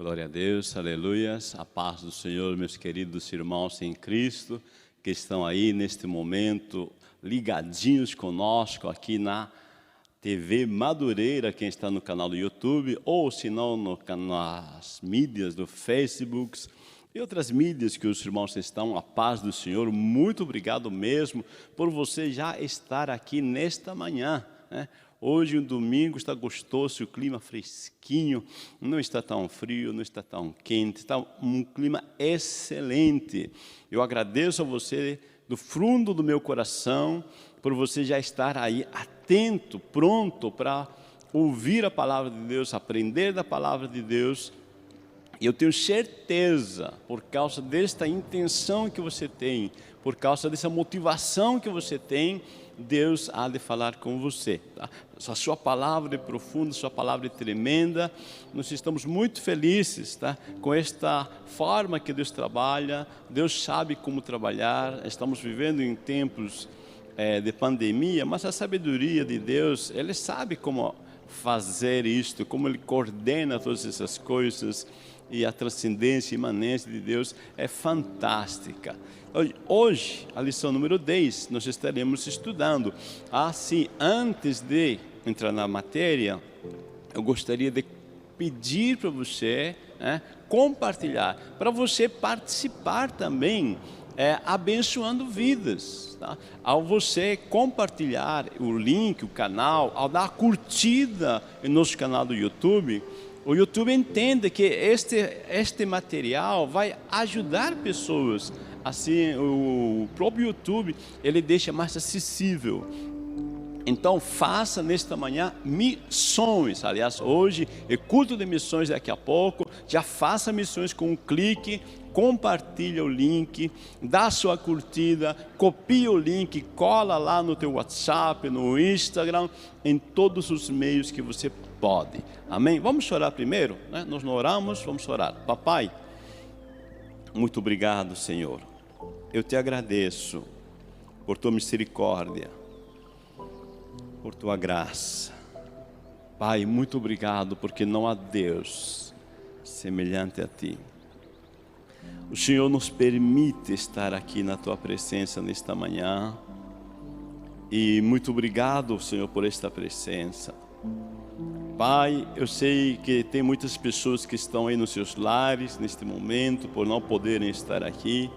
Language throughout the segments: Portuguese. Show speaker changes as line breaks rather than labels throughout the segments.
Glória a Deus, aleluias, a paz do Senhor, meus queridos irmãos em Cristo, que estão aí neste momento ligadinhos conosco aqui na TV Madureira, quem está no canal do YouTube, ou se não nas mídias do Facebook e outras mídias que os irmãos estão, a paz do Senhor. Muito obrigado mesmo por você já estar aqui nesta manhã, né? Hoje, um domingo, está gostoso, o clima fresquinho, não está tão frio, não está tão quente, está um clima excelente. Eu agradeço a você do fundo do meu coração, por você já estar aí atento, pronto para ouvir a palavra de Deus, aprender da palavra de Deus. E eu tenho certeza, por causa desta intenção que você tem, por causa dessa motivação que você tem, Deus há de falar com você, tá? A sua palavra é profunda, a sua palavra é tremenda. Nós estamos muito felizes, tá? Com esta forma que Deus trabalha. Deus sabe como trabalhar. Estamos vivendo em tempos de pandemia, mas a sabedoria de Deus, Ele sabe como fazer isto, como Ele coordena todas essas coisas. E a transcendência e imanência de Deus é fantástica. Hoje, a lição número 10, nós estaremos estudando. Assim, antes de entrar na matéria, eu gostaria de pedir para você, compartilhar, para você participar também, abençoando vidas. Tá? Ao você compartilhar o link, o canal, ao dar curtida no nosso canal do YouTube, o YouTube entende que este material vai ajudar pessoas. Assim, o próprio YouTube, ele deixa mais acessível. Então, faça nesta manhã missões. Aliás, hoje é culto de missões daqui a pouco. Já faça missões com um clique, compartilha o link, dá sua curtida, copia o link, cola lá no teu WhatsApp, no Instagram, em todos os meios que você pode. Amém? Vamos orar primeiro, né? Nós não oramos, vamos orar. Papai, muito obrigado, Senhor. Eu te agradeço por tua misericórdia, por tua graça. Pai, muito obrigado, porque não há Deus semelhante a ti. O Senhor nos permite estar aqui na tua presença nesta manhã. E muito obrigado, Senhor, por esta presença. Pai, eu sei que tem muitas pessoas que estão aí nos seus lares neste momento, por não poderem estar aqui,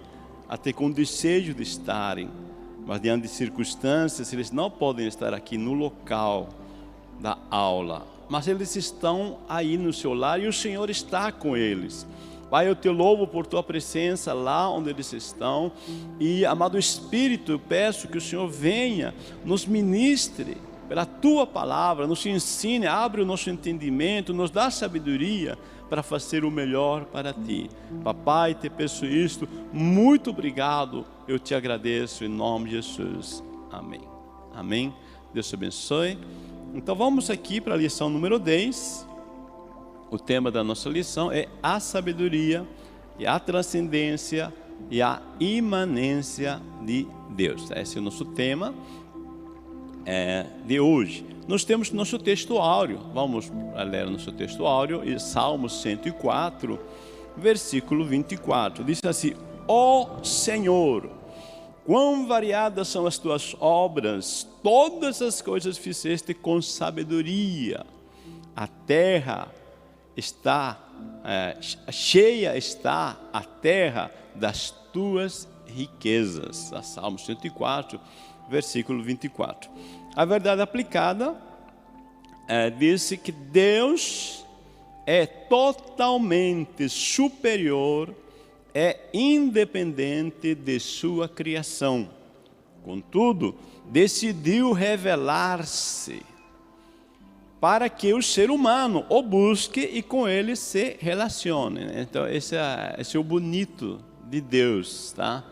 até com desejo de estarem, mas diante de circunstâncias, eles não podem estar aqui no local da aula, mas eles estão aí no seu lar e o Senhor está com eles. Pai, eu te louvo por tua presença lá onde eles estão e, amado Espírito, eu peço que o Senhor venha, nos ministre pela tua palavra, nos ensine, abre o nosso entendimento, nos dá sabedoria para fazer o melhor para ti. Papai, te peço isto, muito obrigado, eu te agradeço em nome de Jesus. Amém. Amém. Deus te abençoe. Então vamos aqui para a lição número 10. O tema da nossa lição é a sabedoria e a transcendência e a imanência de Deus. Esse é o nosso tema de hoje. Nós temos nosso texto áureo. Vamos ler nosso texto áureo, Salmo 104, versículo 24. Diz assim: ó Senhor, quão variadas são as tuas obras, todas as coisas fizeste com sabedoria. A terra está cheia está a terra das tuas riquezas. Salmo 104, versículo 24. A verdade aplicada diz que Deus é totalmente superior, é independente de sua criação. Contudo, decidiu revelar-se para que o ser humano o busque e com ele se relacione. Então, esse é o bonito de Deus, tá?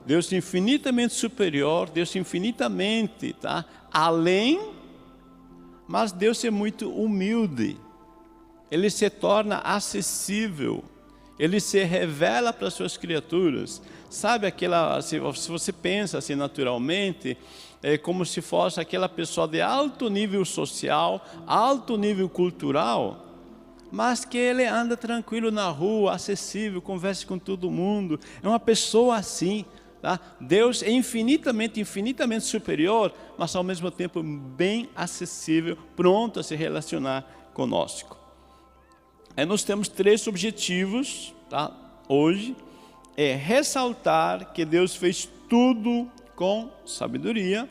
Deus infinitamente superior, Deus infinitamente, tá? Além, mas Deus é muito humilde. Ele se torna acessível. Ele se revela para as suas criaturas. Sabe aquela, se você pensa assim naturalmente, é como se fosse aquela pessoa de alto nível social, alto nível cultural, mas que ele anda tranquilo na rua, acessível, conversa com todo mundo. É uma pessoa assim. Tá? Deus é infinitamente superior, mas ao mesmo tempo bem acessível, pronto a se relacionar conosco. Aí nós temos 3 objetivos, tá? Hoje, é ressaltar que Deus fez tudo com sabedoria,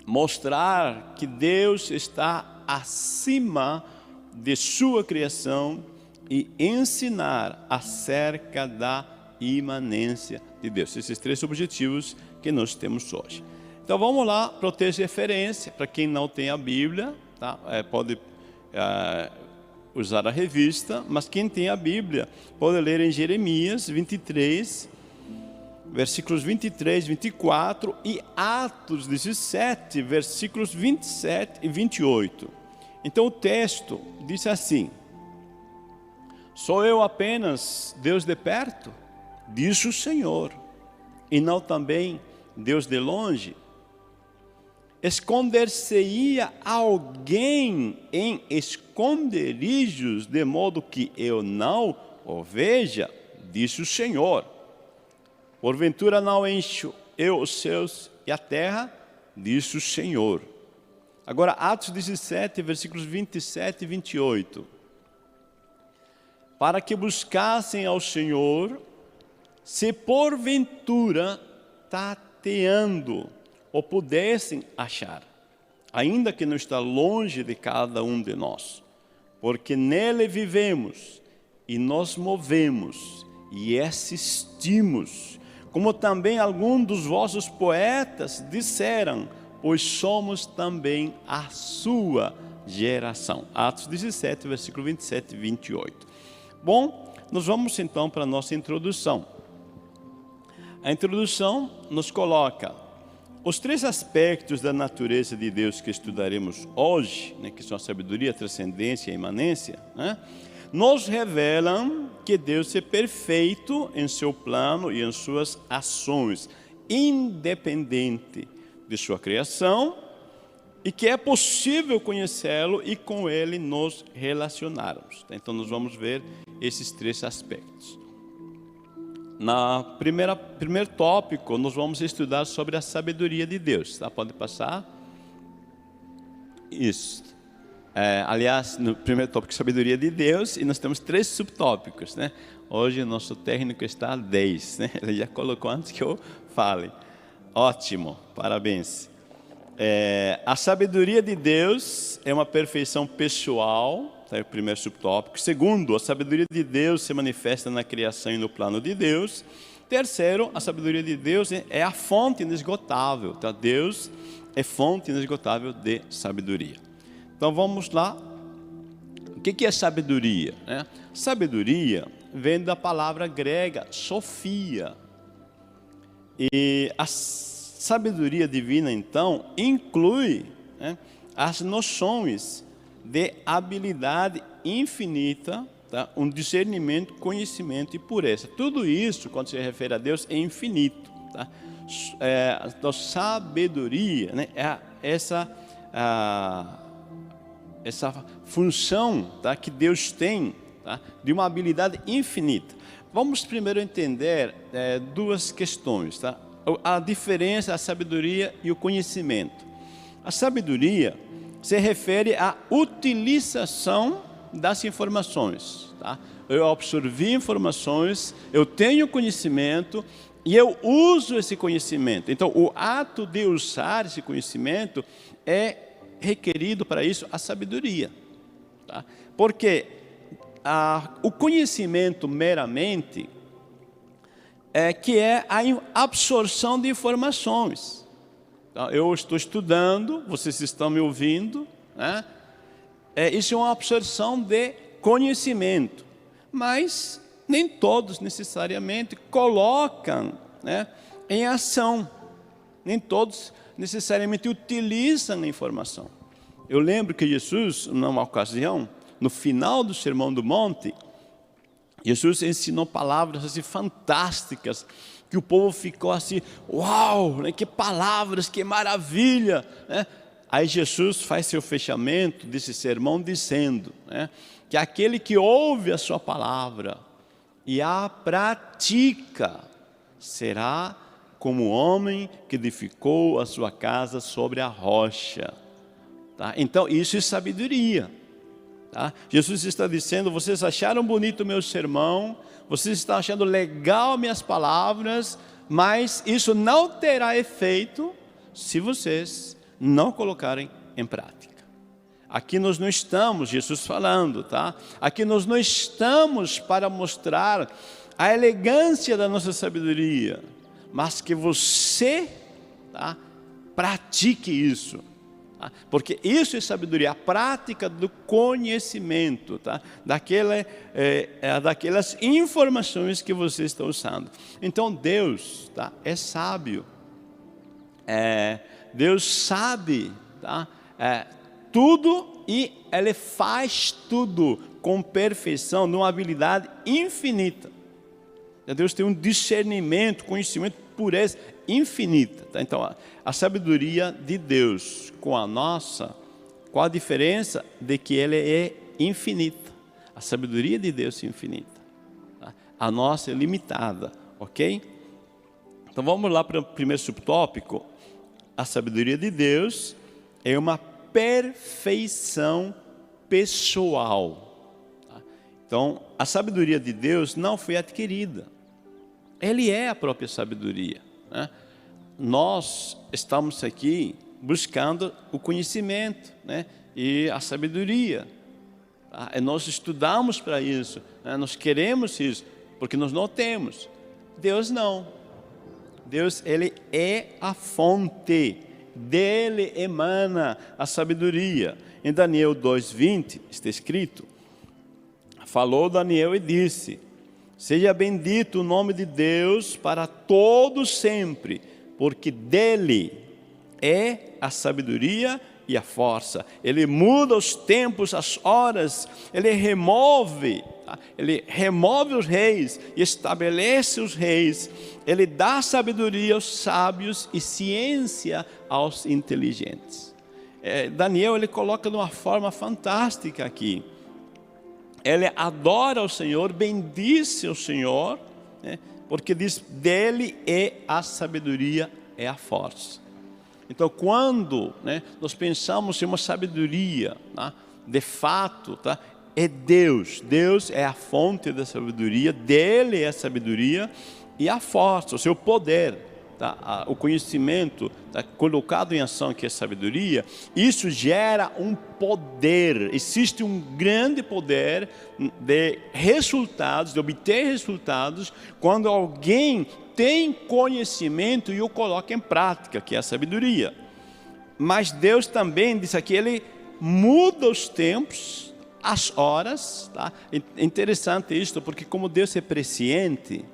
mostrar que Deus está acima de sua criação e ensinar acerca da imanência de Deus. Esses 3 objetivos que nós temos hoje. Então vamos lá para o texto de referência. Para quem não tem a Bíblia, tá? Pode usar a revista, mas quem tem a Bíblia pode ler em Jeremias 23, versículos 23, 24 e Atos 17, versículos 27 e 28. Então o texto diz assim: sou eu apenas Deus de perto? Diz o Senhor, e não também Deus de longe? Esconder-se-ia alguém em esconderijos, de modo que eu não o veja? Diz o Senhor. Porventura não encho eu os céus e a terra? Diz o Senhor. Agora, Atos 17, versículos 27 e 28. Para que buscassem ao Senhor, se porventura tateando o pudessem achar, ainda que não está longe de cada um de nós, porque nele vivemos e nos movemos e existimos, como também alguns dos vossos poetas disseram, pois somos também a sua geração. Atos 17, versículo 27 e 28. Bom, nós vamos então para a nossa introdução. A introdução nos coloca os 3 aspectos da natureza de Deus que estudaremos hoje, né, que são a sabedoria, a transcendência e a imanência, né, nos revelam que Deus é perfeito em seu plano e em suas ações, independente de sua criação, e que é possível conhecê-lo e com ele nos relacionarmos. Então nós vamos ver esses 3 aspectos. Na primeiro tópico, nós vamos estudar sobre a sabedoria de Deus. Tá? Pode passar? Isso. Aliás, no primeiro tópico, sabedoria de Deus, e nós temos 3 subtópicos. Né? Hoje o nosso técnico está a 10. Né? Ele já colocou antes que eu fale. Ótimo, parabéns. A sabedoria de Deus é uma perfeição pessoal. É o primeiro subtópico. Segundo, a sabedoria de Deus se manifesta na criação e no plano de Deus. Terceiro, a sabedoria de Deus é a fonte inesgotável. Então, Deus é fonte inesgotável de sabedoria. Então, vamos lá. O que é sabedoria? Sabedoria vem da palavra grega, sofia. E a sabedoria divina, então, inclui as noções de habilidade infinita, tá? Um discernimento, conhecimento e pureza. Tudo isso, quando se refere a Deus, é infinito. Tá? Então, sabedoria, né? É essa função, tá? Que Deus tem, tá? De uma habilidade infinita. Vamos primeiro entender 2 questões. Tá? A diferença, a sabedoria e o conhecimento. A sabedoria se refere à utilização das informações. Tá? Eu absorvi informações, eu tenho conhecimento e eu uso esse conhecimento. Então, o ato de usar esse conhecimento é requerido para isso a sabedoria. Tá? Porque o conhecimento meramente que é a absorção de informações. Então, eu estou estudando, vocês estão me ouvindo, né? Isso é uma absorção de conhecimento, mas nem todos necessariamente colocam, né, em ação, nem todos necessariamente utilizam a informação. Eu lembro que Jesus, numa ocasião, no final do Sermão do Monte, Jesus ensinou palavras assim fantásticas, que o povo ficou assim, uau, né, que palavras, que maravilha, né? Aí Jesus faz seu fechamento desse sermão dizendo, né, que aquele que ouve a sua palavra e a pratica será como o homem que edificou a sua casa sobre a rocha. Tá? Então, isso é sabedoria. Tá? Jesus está dizendo, vocês acharam bonito o meu sermão, vocês estão achando legal minhas palavras, mas isso não terá efeito se vocês não colocarem em prática. Aqui nós não estamos, Jesus falando, tá? Aqui nós não estamos para mostrar a elegância da nossa sabedoria, mas que você, tá, pratique isso. Tá? Porque isso é sabedoria, a prática do conhecimento, tá? Daquelas informações que você está usando. Então Deus, tá, é sábio. Deus sabe, tá, tudo, e Ele faz tudo com perfeição, numa habilidade infinita. Deus tem um discernimento, conhecimento, pureza infinita. Tá? Então, a sabedoria de Deus com a nossa, qual a diferença? De que Ele é infinita. A sabedoria de Deus é infinita. Tá? A nossa é limitada, ok? Então, vamos lá para o primeiro subtópico. A sabedoria de Deus é uma perfeição pessoal. Tá? Então, a sabedoria de Deus não foi adquirida. Ele é a própria sabedoria. Né? Nós estamos aqui buscando o conhecimento, né? E a sabedoria. Tá? E nós estudamos para isso, né? Nós queremos isso, porque nós não temos. Deus não. Deus, Ele é a fonte. Dele emana a sabedoria. Em Daniel 2:20 está escrito, falou Daniel e disse, seja bendito o nome de Deus para todos sempre, porque dele é a sabedoria e a força. Ele muda os tempos, as horas, Ele remove os reis e estabelece os reis. Ele dá sabedoria aos sábios e ciência aos inteligentes. Daniel, ele coloca de uma forma fantástica aqui. Ele adora o Senhor, bendice o Senhor, né? Porque diz, dele é a sabedoria, é a força. Então, quando, né, nós pensamos em uma sabedoria, tá, de fato, tá, é Deus. Deus é a fonte da sabedoria, dele é a sabedoria e a força, o seu poder. Tá, o conhecimento, tá, colocado em ação, que é sabedoria, isso gera um poder. Existe um grande poder de resultados, de obter resultados, quando alguém tem conhecimento e o coloca em prática, que é a sabedoria. Mas Deus também diz aqui, Ele muda os tempos, as horas. Tá? É interessante isso, porque como Deus é presciente,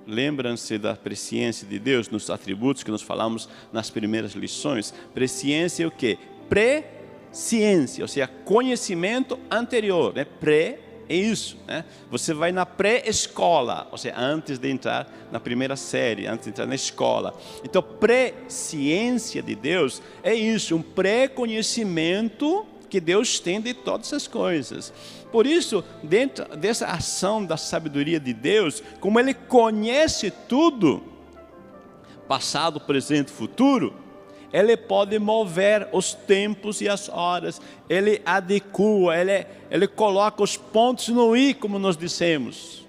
lembram-se da presciência de Deus nos atributos que nós falamos nas primeiras lições. Presciência é o quê? Presciência, ou seja, conhecimento anterior, né? Pré é isso, né? Você vai na pré-escola, ou seja, antes de entrar na primeira série, antes de entrar na escola. Então, presciência de Deus é isso, um pré-conhecimento que Deus tem de todas as coisas. Por isso, dentro dessa ação da sabedoria de Deus, como Ele conhece tudo, passado, presente e futuro, Ele pode mover os tempos e as horas. Ele adequa, Ele coloca os pontos no i, como nós dissemos.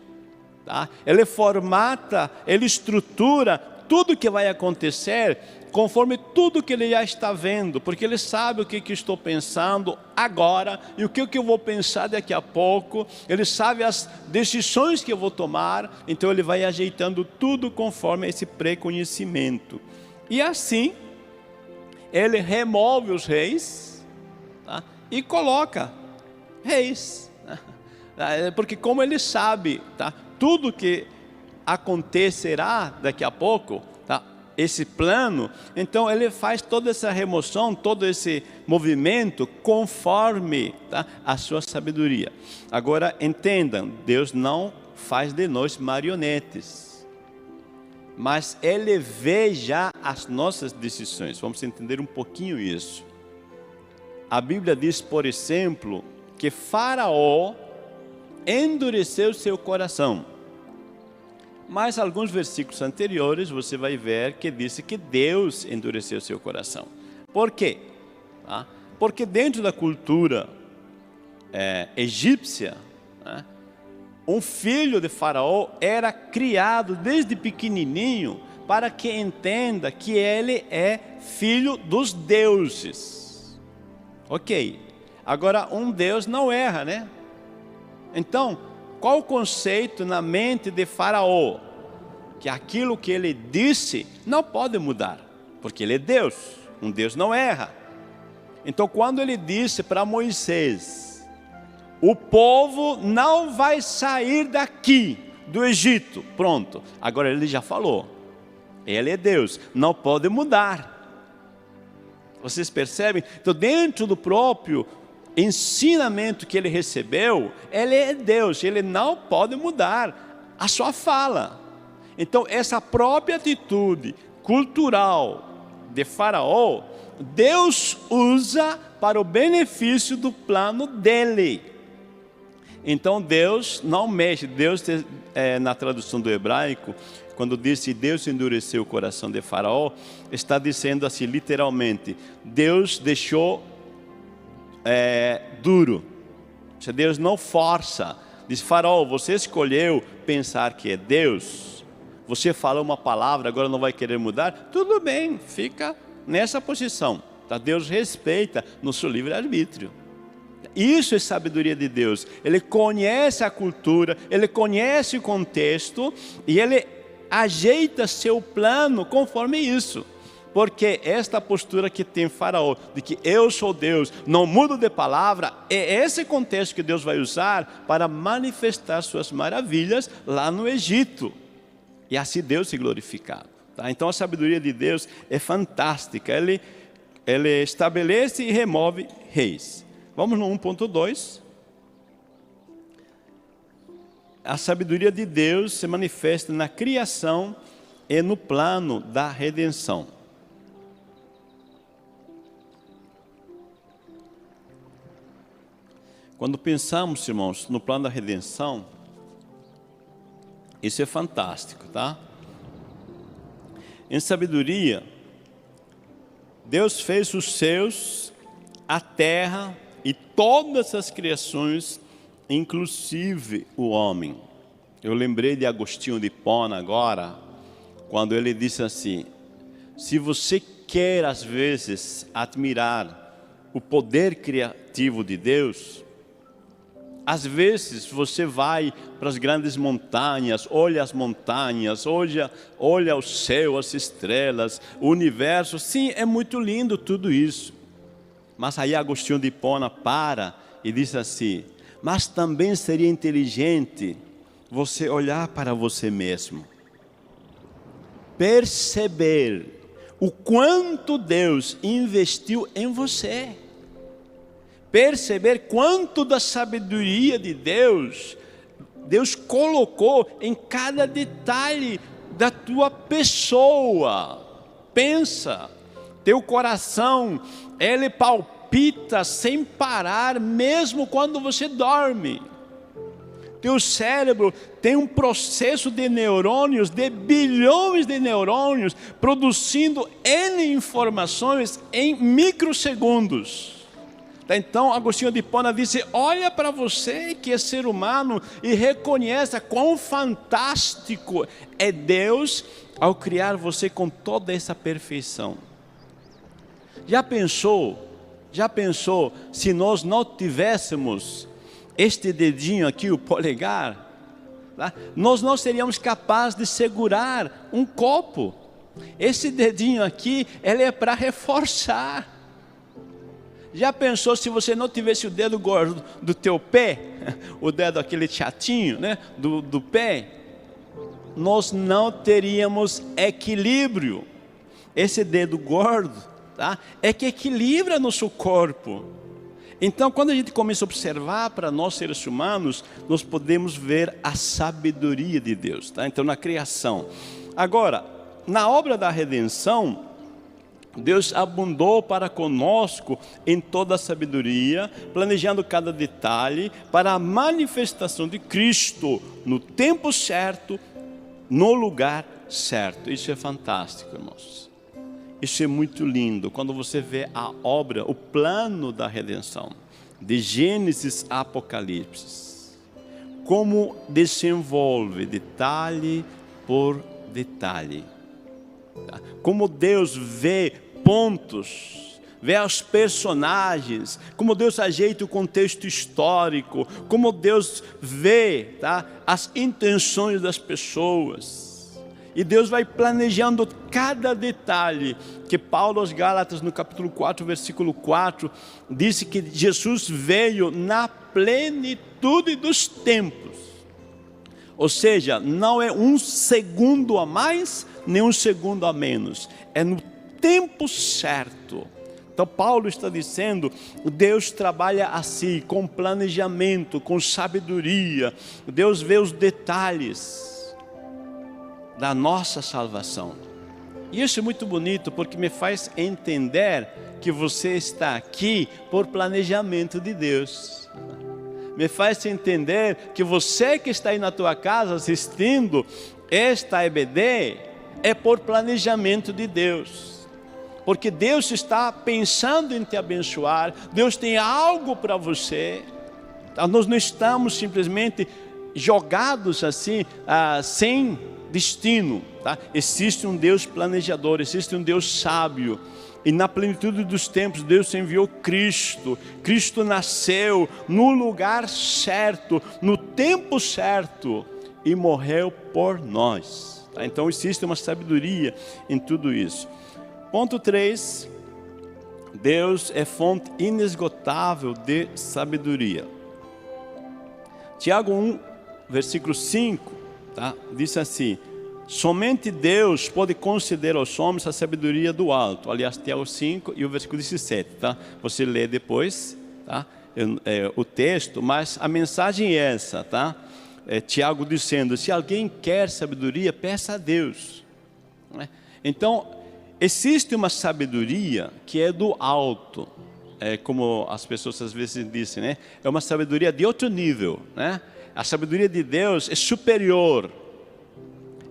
Tá? Ele formata, Ele estrutura tudo que vai acontecer conforme tudo que Ele já está vendo, porque Ele sabe o que estou pensando agora e o que eu vou pensar daqui a pouco. Ele sabe as decisões que eu vou tomar, então Ele vai ajeitando tudo conforme esse pré-conhecimento. E assim, Ele remove os reis, tá? E coloca reis, né? Porque como Ele sabe, tá, tudo que acontecerá daqui a pouco, tá, esse plano, então Ele faz toda essa remoção, todo esse movimento conforme, tá, a sua sabedoria. Agora entendam, Deus não faz de nós marionetes, mas Ele vê já as nossas decisões. Vamos entender um pouquinho isso. A Bíblia diz, por exemplo, que Faraó endureceu seu coração. Mas alguns versículos anteriores você vai ver que diz que Deus endureceu seu coração. Por quê? Porque dentro da cultura egípcia, um filho de Faraó era criado desde pequenininho para que entenda que ele é filho dos deuses. Ok, agora um Deus não erra, né? Então, qual o conceito na mente de Faraó? Que aquilo que ele disse não pode mudar, porque ele é Deus, um Deus não erra. Então, quando ele disse para Moisés, o povo não vai sair daqui, do Egito, pronto, agora ele já falou, ele é Deus, não pode mudar. Vocês percebem? Então, dentro do próprio ensinamento que ele recebeu, ele é Deus, ele não pode mudar a sua fala. Então, essa própria atitude cultural de Faraó, Deus usa para o benefício do plano dele. Então, Deus não mexe. Deus, na tradução do hebraico, quando disse Deus endureceu o coração de Faraó, está dizendo assim, literalmente, Deus deixou duro. Deus não força. Diz, Faraó, você escolheu pensar que é Deus, você falou uma palavra, agora não vai querer mudar, tudo bem, fica nessa posição. Tá? Deus respeita no seu livre-arbítrio. Isso é sabedoria de Deus. Ele conhece a cultura, ele conhece o contexto e ele ajeita seu plano conforme isso. Porque esta postura que tem Faraó, de que eu sou Deus, não mudo de palavra, é esse contexto que Deus vai usar para manifestar suas maravilhas lá no Egito. E assim Deus se glorificado. Tá? Então a sabedoria de Deus é fantástica. Ele estabelece e remove reis. Vamos no 1.2. A sabedoria de Deus se manifesta na criação e no plano da redenção. Quando pensamos, irmãos, no plano da redenção, isso é fantástico, tá? Em sabedoria, Deus fez os céus, a terra e todas as criações, inclusive o homem. Eu lembrei de Agostinho de Hipona agora, quando ele disse assim, se você quer às vezes admirar o poder criativo de Deus, às vezes você vai para as grandes montanhas, olha as montanhas, olha o céu, as estrelas, o universo. Sim, é muito lindo tudo isso. Mas aí Agostinho de Hipona para e diz assim, mas também seria inteligente você olhar para você mesmo. Perceber o quanto Deus investiu em você. Perceber quanto da sabedoria de Deus colocou em cada detalhe da tua pessoa. Pensa, teu coração, ele palpita sem parar, mesmo quando você dorme. Teu cérebro tem um processo de neurônios, de bilhões de neurônios, produzindo N informações em microsegundos. Então, Agostinho de Hipona disse, olha para você que é ser humano e reconheça quão fantástico é Deus ao criar você com toda essa perfeição. Já pensou se nós não tivéssemos este dedinho aqui, o polegar, tá? Nós não seríamos capazes de segurar um copo. Esse dedinho aqui, ele é para reforçar. Já pensou se você não tivesse o dedo gordo do teu pé, o dedo aquele chatinho, né, do pé, nós não teríamos equilíbrio. Esse dedo gordo, tá, é que equilibra nosso corpo. Então, quando a gente começa a observar para nós seres humanos, nós podemos ver a sabedoria de Deus, tá? Então, na criação. Agora, na obra da redenção, Deus abundou para conosco em toda a sabedoria, planejando cada detalhe para a manifestação de Cristo no tempo certo, no lugar certo. Isso é fantástico, irmãos. Isso é muito lindo, quando você vê a obra, o plano da redenção, de Gênesis a Apocalipse. Como desenvolve detalhe por detalhe. Como Deus vê pontos, vê os personagens, como Deus ajeita o contexto histórico, como Deus vê, tá, as intenções das pessoas. E Deus vai planejando cada detalhe, que Paulo aos Gálatas, no capítulo 4, versículo 4, disse que Jesus veio na plenitude dos tempos. Ou seja, não é um segundo a mais, nem um segundo a menos. É no tempo certo. Então Paulo está dizendo, Deus trabalha assim, com planejamento, com sabedoria. Deus vê os detalhes da nossa salvação. E isso é muito bonito, porque me faz entender que você está aqui por planejamento de Deus. Me faz entender que você que está aí na tua casa assistindo esta EBD é por planejamento de Deus. Porque Deus está pensando em te abençoar, Deus tem algo para você. Nós não estamos simplesmente jogados assim, sem destino, tá? Existe um Deus planejador, existe um Deus sábio. E na plenitude dos tempos, Deus enviou Cristo. Cristo nasceu no lugar certo, no tempo certo, e morreu por nós. Tá? Então existe uma sabedoria em tudo isso. Ponto 3. Deus é fonte inesgotável de sabedoria. Tiago 1, versículo 5, tá? Diz assim: somente Deus pode conceder aos homens a sabedoria do alto. Aliás, Tiago 5 e o versículo 17, tá? Você lê depois, tá? O texto, mas a mensagem é essa, tá? Tiago dizendo, se alguém quer sabedoria, peça a Deus. Né? Então, existe uma sabedoria que é do alto. Como as pessoas às vezes dizem, né? É uma sabedoria de outro nível, né? A sabedoria de Deus é superior.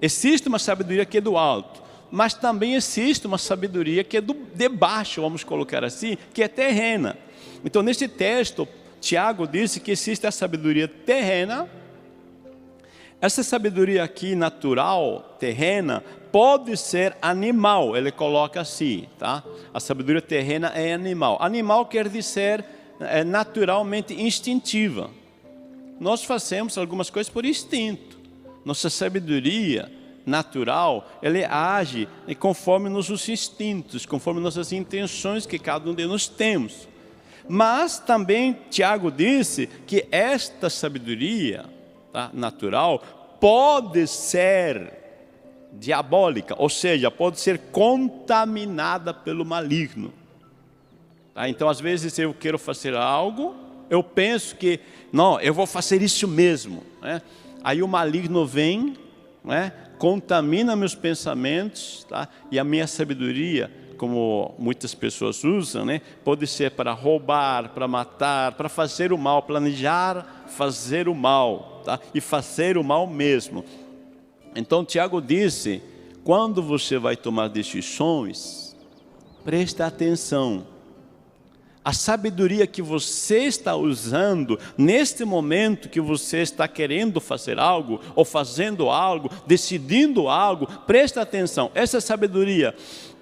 Existe uma sabedoria que é do alto, mas também existe uma sabedoria que é de baixo, vamos colocar assim, que é terrena. Então, nesse texto, Tiago disse que existe a sabedoria terrena. Essa sabedoria aqui, natural, terrena, pode ser animal, ele coloca assim, tá? A sabedoria terrena é animal. Animal quer dizer naturalmente instintiva. Nós fazemos algumas coisas por instinto. Nossa sabedoria natural, ela age conforme nossos instintos, conforme nossas intenções que cada um de nós temos. Mas também Tiago disse que esta sabedoria, tá, natural, pode ser diabólica, ou seja, pode ser contaminada pelo maligno. Tá? Então, às vezes eu quero fazer algo, eu penso que, não, eu vou fazer isso mesmo. Né? Aí o maligno vem, né? Contamina meus pensamentos, tá? E a minha sabedoria, como muitas pessoas usam, né? Pode ser para roubar, para matar, para fazer o mal, planejar fazer o mal, tá? E fazer o mal mesmo. Então Tiago disse, quando você vai tomar decisões, presta atenção. A sabedoria que você está usando, neste momento que você está querendo fazer algo, ou fazendo algo, decidindo algo, presta atenção. Essa sabedoria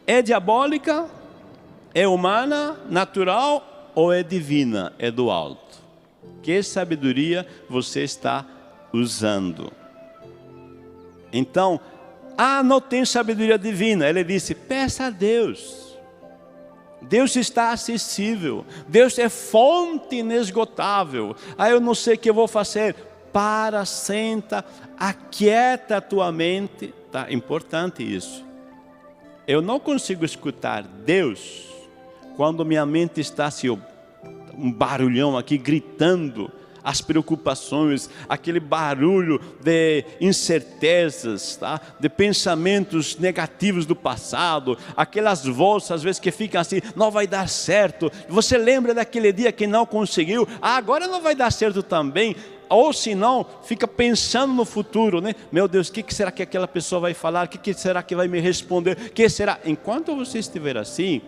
é diabólica, é humana, natural ou é divina, é do alto? Que sabedoria você está usando? Então, não tem sabedoria divina. Ele disse, peça a Deus. Deus está acessível, Deus é fonte inesgotável. Eu não sei o que eu vou fazer. Para, senta, aquieta a tua mente. Tá, importante isso. Eu não consigo escutar Deus quando minha mente está assim, um barulhão aqui gritando as preocupações, aquele barulho de incertezas, tá? De pensamentos negativos do passado, aquelas vozes às vezes que ficam assim, não vai dar certo. Você lembra daquele dia que não conseguiu? Agora não vai dar certo também. Ou se não, fica pensando no futuro, né? Meu Deus, o que será que aquela pessoa vai falar? O que será que vai me responder? O que será? Enquanto você estiver assim,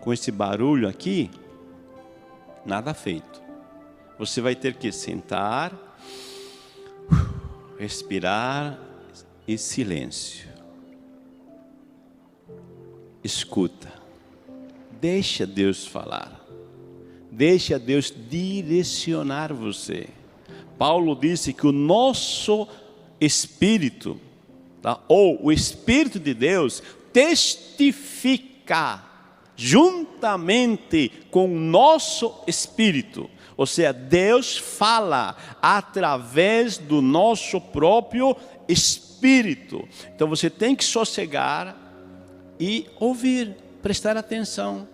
com esse barulho aqui, nada feito. Você vai ter que sentar, respirar e silêncio. Escuta. Deixa Deus falar. Deixa Deus direcionar você. Paulo disse que o nosso espírito, tá? Ou o Espírito de Deus, testifica juntamente com o nosso espírito. Ou seja, Deus fala através do nosso próprio espírito. Então você tem que sossegar e ouvir, prestar atenção.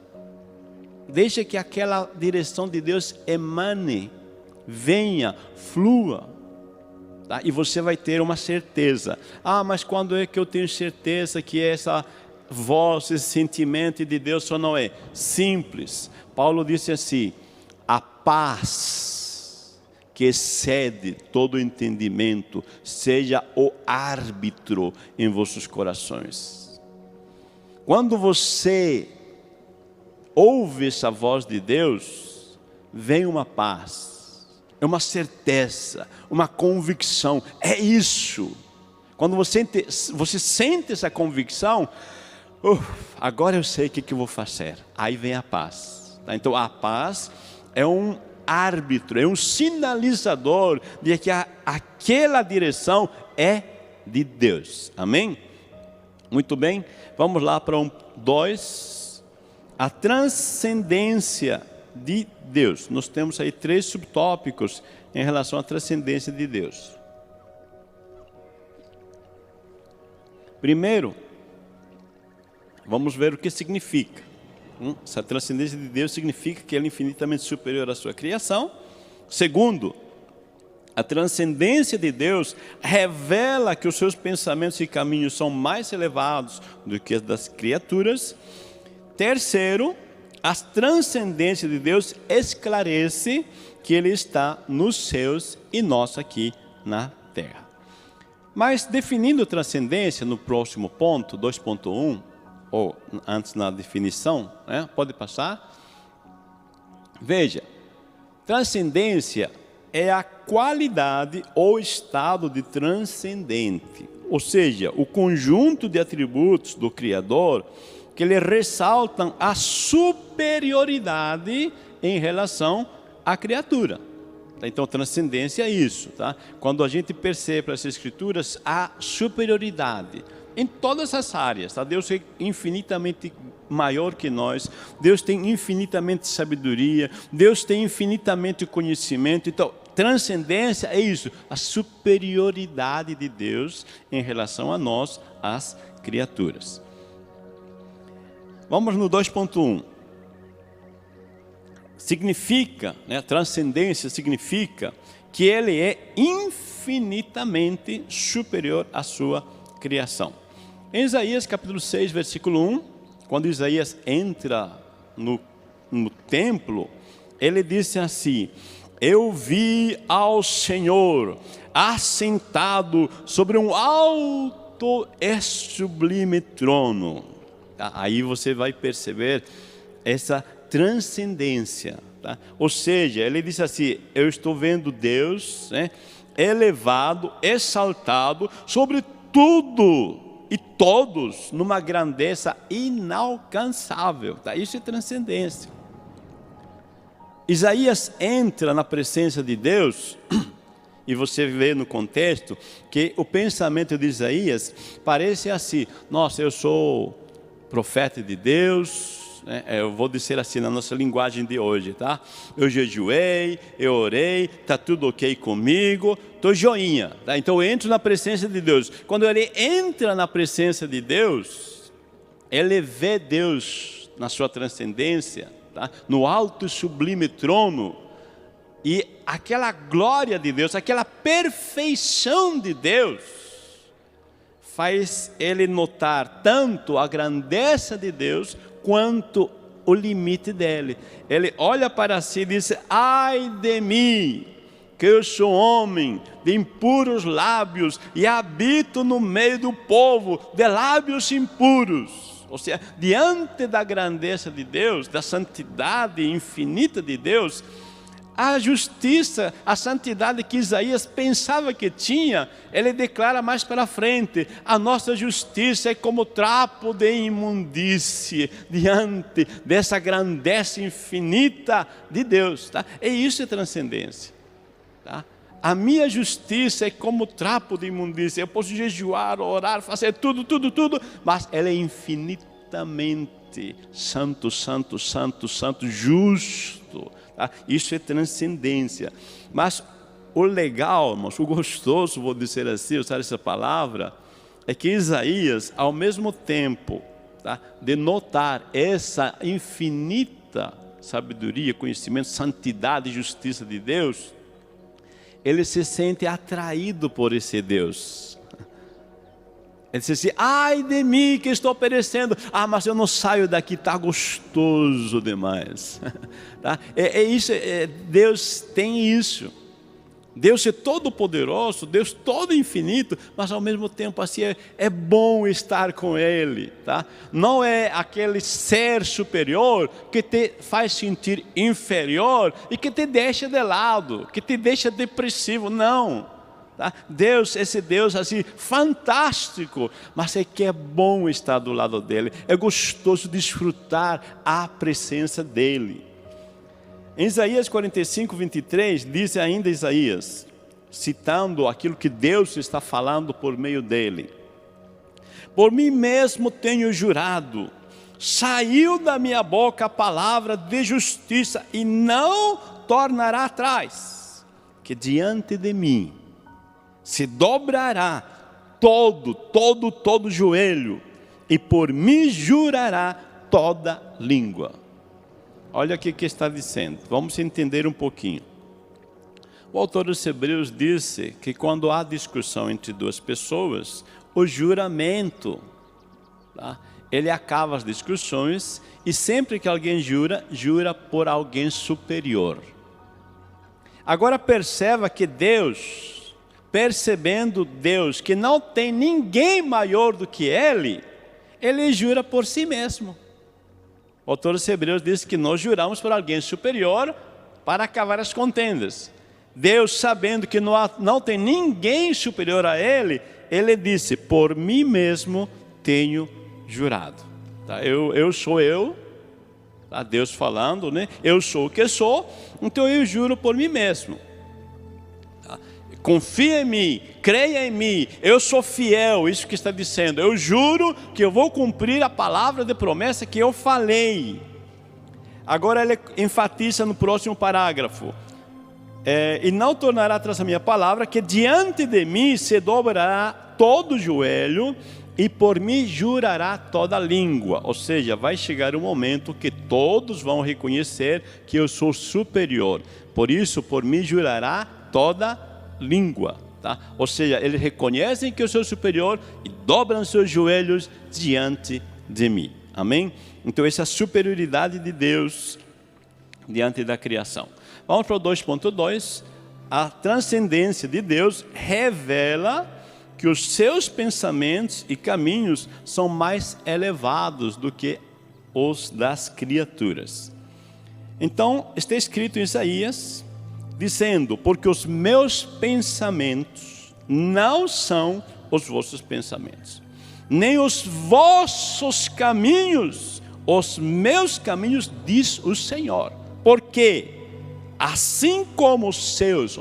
Deixa que aquela direção de Deus emane, venha, flua, tá? E você vai ter uma certeza. Mas quando é que eu tenho certeza que essa voz, esse sentimento de Deus só não é? Simples. Paulo disse assim: a paz que excede todo entendimento seja o árbitro em vossos corações. Quando você ouve essa voz de Deus, vem uma paz, é uma certeza, uma convicção, é isso. Quando você sente essa convicção, agora eu sei o que eu vou fazer. Aí vem a paz. Tá? Então a paz é um árbitro, é um sinalizador de que aquela direção é de Deus. Amém? Muito bem, vamos lá para 2. A transcendência de Deus. Nós temos aí 3 subtópicos em relação à transcendência de Deus. Primeiro, vamos ver o que significa. Essa transcendência de Deus significa que Ele é infinitamente superior à sua criação. Segundo, a transcendência de Deus revela que os seus pensamentos e caminhos são mais elevados do que os das criaturas. Terceiro, a transcendência de Deus esclarece que Ele está nos céus e nós aqui na terra. Mas definindo transcendência no próximo ponto, 2.1, ou antes na definição, né? Pode passar. Veja, transcendência é a qualidade ou estado de transcendente, ou seja, o conjunto de atributos do Criador que lhe ressaltam a superioridade em relação à criatura. Então, transcendência é isso, tá? Quando a gente percebe nas Escrituras a superioridade em todas as áreas, tá? Deus é infinitamente maior que nós, Deus tem infinitamente sabedoria, Deus tem infinitamente conhecimento. Então, transcendência é isso, a superioridade de Deus em relação a nós, as criaturas. Vamos no 2.1. Significa, né, transcendência significa que Ele é infinitamente superior à sua criação. Em Isaías capítulo 6, versículo 1, quando Isaías entra no templo, ele disse assim: eu vi ao Senhor assentado sobre um alto e sublime trono. Aí você vai perceber essa transcendência, tá? Ou seja, ele disse assim: eu estou vendo Deus, né, elevado, exaltado sobre tudo e todos, numa grandeza inalcançável, tá? Isso é transcendência. Isaías entra na presença de Deus e você vê no contexto que o pensamento de Isaías parece assim: nossa, eu sou profeta de Deus, né? Eu vou dizer assim na nossa linguagem de hoje, tá? Eu jejuei, eu orei, está tudo ok comigo, estou joinha, tá? Então eu entro na presença de Deus. Quando ele entra na presença de Deus, ele vê Deus na sua transcendência, tá? No alto e sublime trono, E aquela glória de Deus, aquela perfeição de Deus, faz ele notar tanto a grandeza de Deus, quanto o limite dele. Ele olha para si e diz: ai de mim, que eu sou homem de impuros lábios, e habito no meio do povo de lábios impuros. Ou seja, diante da grandeza de Deus, da santidade infinita de Deus, a justiça, a santidade que Isaías pensava que tinha, ele declara mais para frente: a nossa justiça é como trapo de imundície, diante dessa grandeza infinita de Deus. Tá? E isso é transcendência. Tá? A minha justiça é como trapo de imundície. Eu posso jejuar, orar, fazer tudo, mas ela é infinitamente santo, santo, santo, santo, justo. Tá? Isso é transcendência. Mas o legal, irmãos, o gostoso, vou dizer assim, usar essa palavra, é que Isaías, ao mesmo tempo, tá, de notar essa infinita sabedoria, conhecimento, santidade e justiça de Deus, ele se sente atraído por esse Deus. Ele diz assim: ai de mim que estou perecendo. Mas eu não saio daqui, está gostoso demais. Tá? Deus tem isso. Deus é todo poderoso, Deus todo infinito, mas ao mesmo tempo assim é bom estar com Ele. Tá? Não é aquele ser superior que te faz sentir inferior e que te deixa de lado, que te deixa depressivo. Não. Tá? Deus, esse Deus assim fantástico, mas é que é bom estar do lado dele, é gostoso desfrutar a presença dele. Em Isaías 45, 23, diz ainda Isaías, citando aquilo que Deus está falando por meio dele: por mim mesmo tenho jurado, saiu da minha boca a palavra de justiça, e não tornará atrás, que diante de mim se dobrará todo joelho, e por mim jurará toda língua. Olha o que está dizendo, vamos entender um pouquinho. O autor dos Hebreus disse que quando há discussão entre duas pessoas, o juramento, tá, ele acaba as discussões, e sempre que alguém jura, jura por alguém superior. Agora perceba que Deus, percebendo Deus que não tem ninguém maior do que Ele jura por si mesmo. O autor dos Hebreus diz que nós juramos por alguém superior para acabar as contendas. Deus, sabendo que não tem ninguém superior a Ele, Ele disse: por mim mesmo tenho jurado. Tá? Eu sou eu, tá? Deus falando, né? Eu sou o que sou, então eu juro por mim mesmo. Confia em mim, creia em mim, eu sou fiel, isso que está dizendo. Eu juro que eu vou cumprir a palavra de promessa que eu falei. Agora ele enfatiza no próximo parágrafo: e não tornará atrás a minha palavra, que diante de mim se dobrará todo joelho, e por mim jurará toda língua. Ou seja, vai chegar um momento que todos vão reconhecer que eu sou superior. Por isso, por mim jurará toda língua, tá? Ou seja, eles reconhecem que eu sou superior e dobram seus joelhos diante de mim. Amém? Então essa superioridade de Deus diante da criação. Vamos para o 2.2. A transcendência de Deus revela que os seus pensamentos e caminhos são mais elevados do que os das criaturas. Então está escrito em Isaías, dizendo: porque os meus pensamentos não são os vossos pensamentos, nem os vossos caminhos, os meus caminhos, diz o Senhor. Porque assim como os seus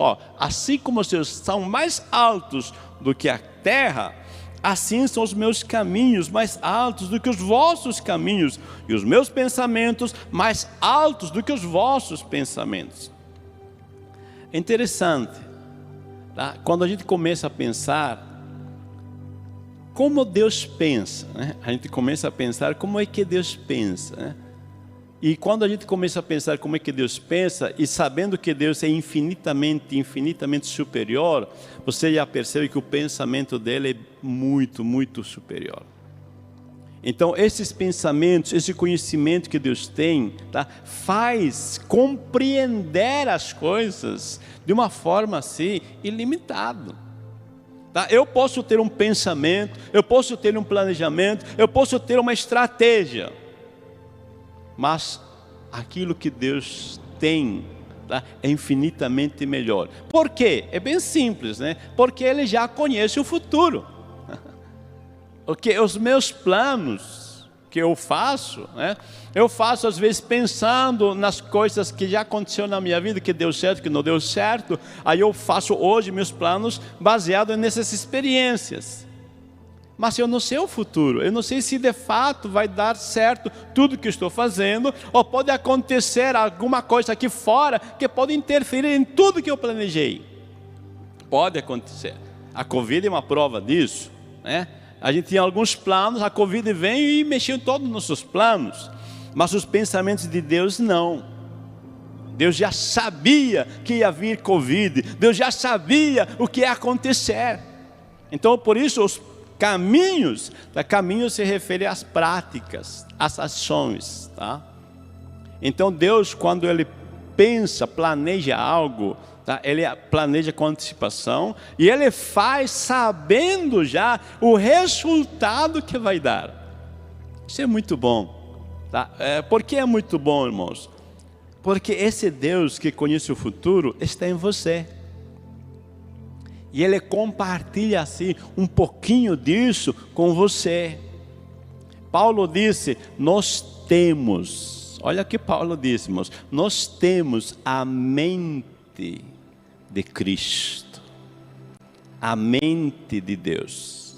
são mais altos do que a terra, assim são os meus caminhos mais altos do que os vossos caminhos, e os meus pensamentos mais altos do que os vossos pensamentos. É interessante, tá? Quando a gente começa a pensar como Deus pensa, né? A gente começa a pensar como é que Deus pensa, né? E quando a gente começa a pensar como é que Deus pensa, e sabendo que Deus é infinitamente superior, você já percebe que o pensamento dele é muito, muito superior. Então, esses pensamentos, esse conhecimento que Deus tem, tá, faz compreender as coisas de uma forma assim, ilimitada. Tá? Eu posso ter um pensamento, eu posso ter um planejamento, eu posso ter uma estratégia, mas aquilo que Deus tem, tá, é infinitamente melhor. Por quê? É bem simples, né? Porque Ele já conhece o futuro. Porque os meus planos que eu faço, né? Eu faço às vezes pensando nas coisas que já aconteceram na minha vida, que deu certo, que não deu certo. Aí eu faço hoje meus planos baseados nessas experiências. Mas eu não sei o futuro, eu não sei se de fato vai dar certo tudo que estou fazendo, ou pode acontecer alguma coisa aqui fora que pode interferir em tudo que eu planejei. Pode acontecer. A Covid é uma prova disso, né? A gente tinha alguns planos, a Covid veio e mexeu em todos os nossos planos, mas os pensamentos de Deus não. Deus já sabia que ia vir Covid, Deus já sabia o que ia acontecer. Então, por isso, os caminhos se refere às práticas, às ações, tá? Então Deus, quando Ele pensa, planeja algo, tá? Ele planeja com antecipação e Ele faz sabendo já o resultado que vai dar. Isso é muito bom, tá? Por que é muito bom, irmãos? Porque esse Deus que conhece o futuro está em você. E Ele compartilha assim um pouquinho disso com você. Paulo disse, nós temos, olha o que Paulo disse, irmãos, nós temos a mente de Cristo, a mente de Deus.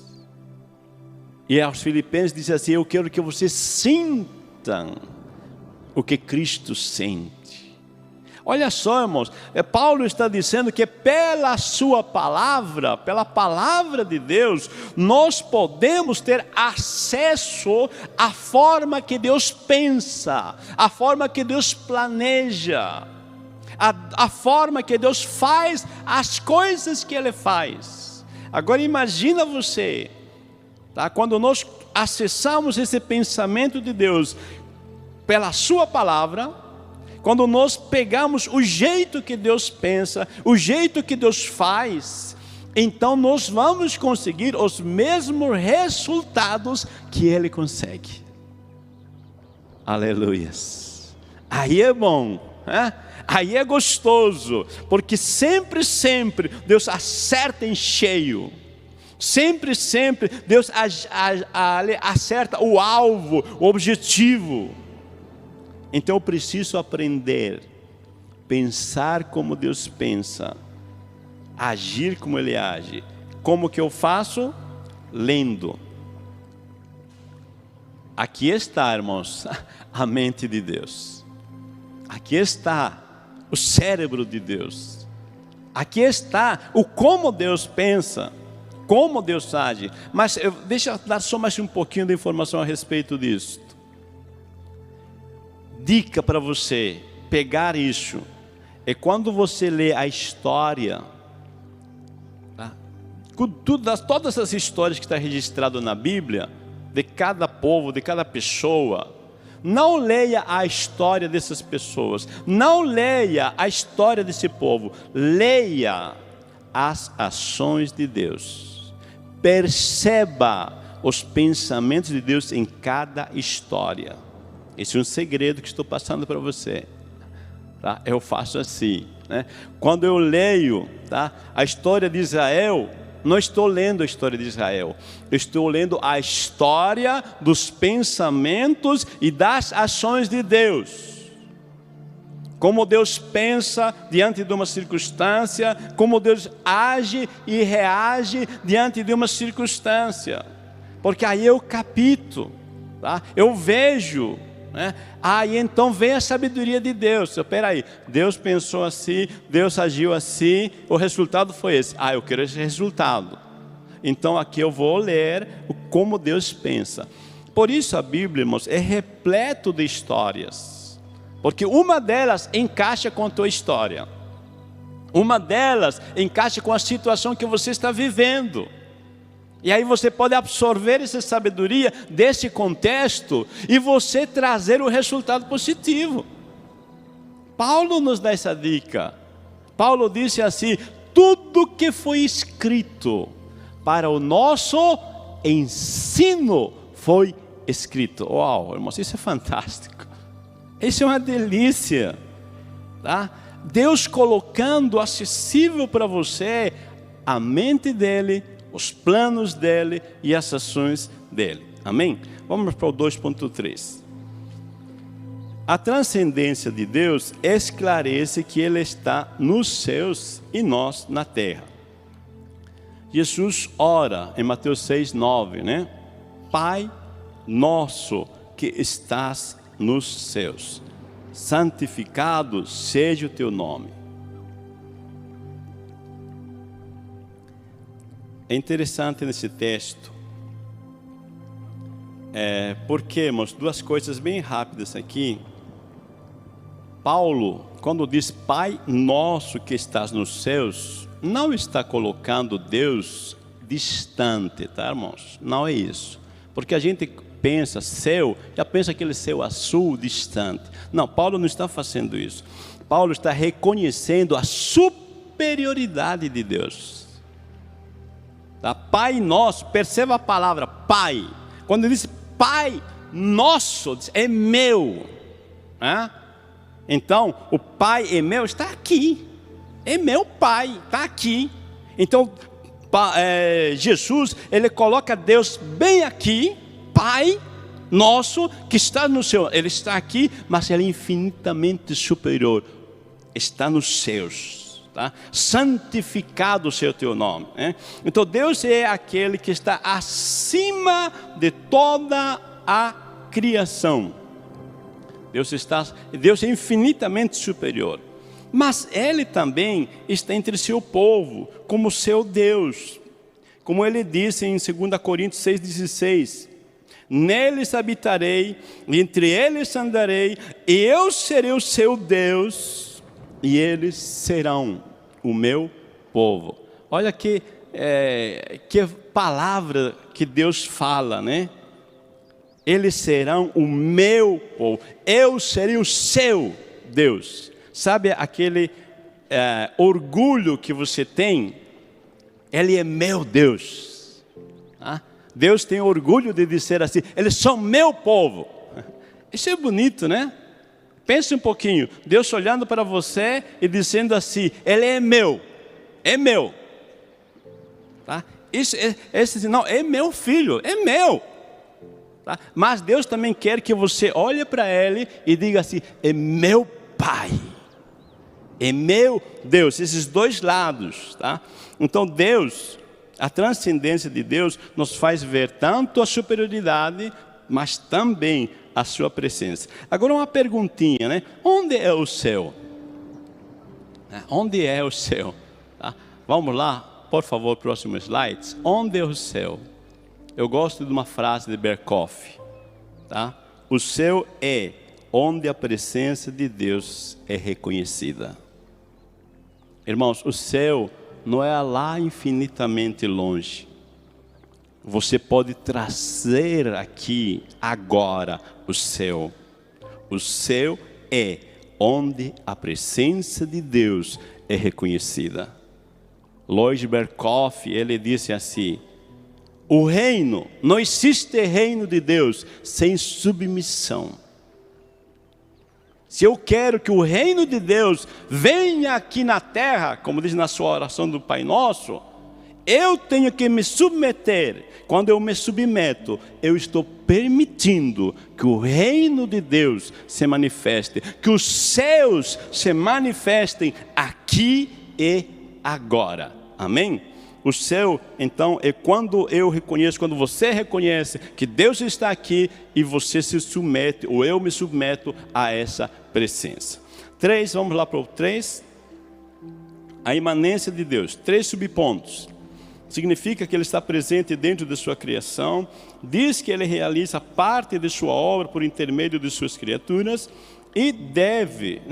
E aos Filipenses diz assim, eu quero que vocês sintam o que Cristo sente. Olha só, irmãos, Paulo está dizendo que pela sua palavra, pela palavra de Deus, nós podemos ter acesso à forma que Deus pensa, à forma que Deus planeja, a forma que Deus faz as coisas que Ele faz. Agora imagina você, tá? Quando nós acessamos esse pensamento de Deus pela sua palavra, quando nós pegamos o jeito que Deus pensa, o jeito que Deus faz, então nós vamos conseguir os mesmos resultados que Ele consegue. Aleluias. Aí é bom, né? Aí é gostoso, porque sempre Deus acerta em cheio. Sempre Deus acerta o alvo, o objetivo. Então eu preciso aprender, pensar como Deus pensa, agir como Ele age. Como que eu faço? Lendo. Aqui está, irmãos, a mente de Deus. Aqui está o cérebro de Deus. Aqui está o como Deus pensa, como Deus age. Mas deixa eu dar só mais um pouquinho de informação a respeito disso. Dica para você pegar isso é quando você lê a história, tá? Todas as histórias que estão registradas na Bíblia, de cada povo, de cada pessoa, não leia a história dessas pessoas, não leia a história desse povo, leia as ações de Deus, perceba os pensamentos de Deus em cada história. Esse é um segredo que estou passando para você, tá? Eu faço assim, né? Quando eu leio, tá, a história de Israel, não estou lendo a história de Israel, eu estou lendo a história dos pensamentos e das ações de Deus. Como Deus pensa diante de uma circunstância, como Deus age e reage diante de uma circunstância. Porque aí eu capto, tá? Eu vejo, né? Aí então vem a sabedoria de Deus. Espera aí, Deus pensou assim, Deus agiu assim, o resultado foi esse. Eu quero esse resultado. Então aqui eu vou ler como Deus pensa. Por isso a Bíblia, irmãos, é repleto de histórias. Porque uma delas encaixa com a tua história. Uma delas encaixa com a situação que você está vivendo. E aí você pode absorver essa sabedoria desse contexto e você trazer o resultado positivo. Paulo nos dá essa dica. Paulo disse assim: tudo que foi escrito para o nosso ensino foi escrito. Uau, irmãos, isso é fantástico. Isso é uma delícia, tá? Deus colocando acessível para você a mente dele, os planos dele e as ações dele. Amém? Vamos para o 2.3. A transcendência de Deus esclarece que Ele está nos céus e nós na terra. Jesus ora em Mateus 6:9, né? Pai nosso que estás nos céus, santificado seja o teu nome. É interessante nesse texto, porque, irmãos, duas coisas bem rápidas aqui. Paulo, quando diz Pai nosso que estás nos céus, não está colocando Deus distante, tá, irmãos? Não é isso, porque a gente pensa céu, já pensa aquele céu azul distante. Não, Paulo não está fazendo isso. Paulo está reconhecendo a superioridade de Deus. Tá? Pai nosso, perceba a palavra Pai. Quando ele diz Pai nosso, é meu. Então, o Pai é meu, está aqui. É meu Pai, está aqui. Então, Jesus, ele coloca Deus bem aqui. Pai nosso que está no céu, Ele está aqui, mas Ele é infinitamente superior, está nos céus, tá? Santificado seja o teu nome, né? Então Deus é aquele que está acima de toda a criação. Deus é infinitamente superior, mas Ele também está entre seu povo, como seu Deus, como Ele disse em 2 Coríntios 6,16, neles habitarei, entre eles andarei, e eu serei o seu Deus, e eles serão o meu povo. Olha que palavra que Deus fala, né? Eles serão o meu povo, eu serei o seu Deus. Sabe aquele orgulho que você tem? Ele é meu Deus, tá? Deus tem orgulho de dizer assim, eles são meu povo. Isso é bonito, né? Pense um pouquinho, Deus olhando para você e dizendo assim, Ele é meu, tá? Não, é meu filho, é meu, tá? Mas Deus também quer que você olhe para Ele e diga assim, é meu Pai, é meu Deus, esses dois lados, tá? Então Deus, a transcendência de Deus nos faz ver tanto a superioridade, mas também a sua presença. Agora uma perguntinha, né? Onde é o céu? Onde é o céu? Tá? Vamos lá, por favor, próximo slide. Onde é o céu? Eu gosto de uma frase de Berkhoff, tá? O céu é onde a presença de Deus é reconhecida. Irmãos, o céu não é lá infinitamente longe. Você pode trazer aqui, agora, o céu. O céu é onde a presença de Deus é reconhecida. Lloyd Berkhoff, ele disse assim, o reino, não existe reino de Deus sem submissão. Se eu quero que o reino de Deus venha aqui na terra, como diz na sua oração do Pai Nosso, eu tenho que me submeter. Quando eu me submeto, eu estou permitindo que o reino de Deus se manifeste, que os céus se manifestem aqui e agora. Amém? O céu, então, é quando eu reconheço, quando você reconhece que Deus está aqui e você se submete, ou eu me submeto a essa presença. 3, vamos lá para o 3. A imanência de Deus, 3 subpontos. Significa que Ele está presente dentro de sua criação, diz que Ele realiza parte de sua obra por intermédio de suas criaturas E